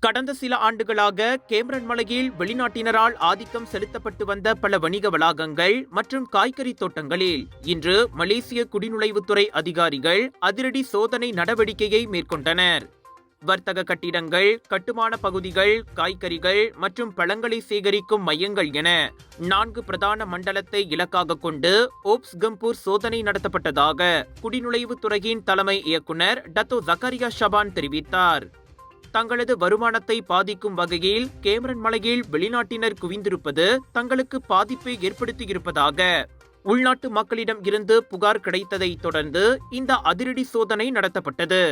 கடந்த சில ஆண்டுகளாக கேமரன் மலையில் வெளிநாட்டினரால் ஆதிக்கம் செலுத்தப்பட்டு வந்த பல வணிக வளாகங்கள் மற்றும் காய்கறி தோட்டங்களில் இன்று மலேசிய குடிநுழைவுத்துறை அதிகாரிகள் அதிரடி சோதனை நடவடிக்கையை மேற்கொண்டனர். வர்த்தக கட்டிடங்கள், கட்டுமான பகுதிகள், காய்கறிகள் மற்றும் பழங்களை சேகரிக்கும் மையங்கள் என 4 பிரதான மண்டலத்தை இலக்காக கொண்டு ஓப்ஸ்கம்பூர் சோதனை நடத்தப்பட்டதாக குடிநுழைவுத்துறையின் தலைமை இயக்குநர் டத்தோ ஜக்கரியா ஷபான் தெரிவித்தார். தங்களது வருமானத்தை பாதிக்கும் வகையில் கேமரன் மலையில் வெளிநாட்டினர் குவிந்திருப்பது தங்களுக்கு பாதிப்பை ஏற்படுத்தியிருப்பதாக உள்நாட்டு மக்களிடம் இருந்து புகார் கிடைத்ததை தொடர்ந்து இந்த அதிரடி சோதனை நடத்தப்பட்டது.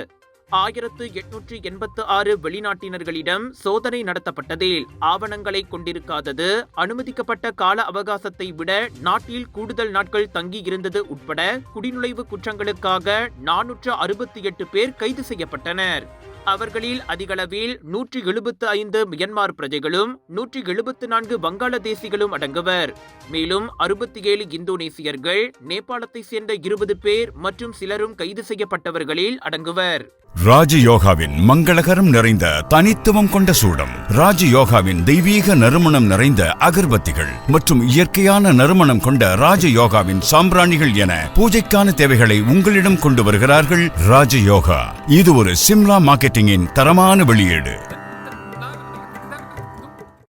1886 வெளிநாட்டினர்களிடம் சோதனை நடத்தப்பட்டதில் ஆவணங்களை கொண்டிருக்காதது, அனுமதிக்கப்பட்ட கால அவகாசத்தை விட நாட்டில் கூடுதல் நாட்கள் தங்கியிருந்தது உட்பட குடிநுழைவு குற்றங்களுக்காக 468 பேர் கைது செய்யப்பட்டனர். அவர்களில் அதிகளவில் 175 மியன்மார் பிரஜைகளும் 174 வங்காளதேசிகளும் அடங்குவர். மேலும் 67 இந்தோனேசியர்கள், நேபாளத்தை சேர்ந்த 20 பேர் மற்றும் சிலரும் கைது செய்யப்பட்டவர்களில் அடங்குவர். ராஜயோகாவின் மங்களகரம் நிறைந்த தனித்துவம் கொண்ட சூடம், ராஜயோகாவின் தெய்வீக நறுமணம் நிறைந்த அகர்பத்திகள் மற்றும் இயற்கையான நறுமணம் கொண்ட ராஜயோகாவின் சாம்பிராணிகள் என பூஜைக்கான தேவைகளை உங்களிடம் கொண்டு வருகிறார்கள் ராஜயோகா. இது ஒரு சிம்லா மார்க்கெட்டிங்கின் தரமான வெளியீடு.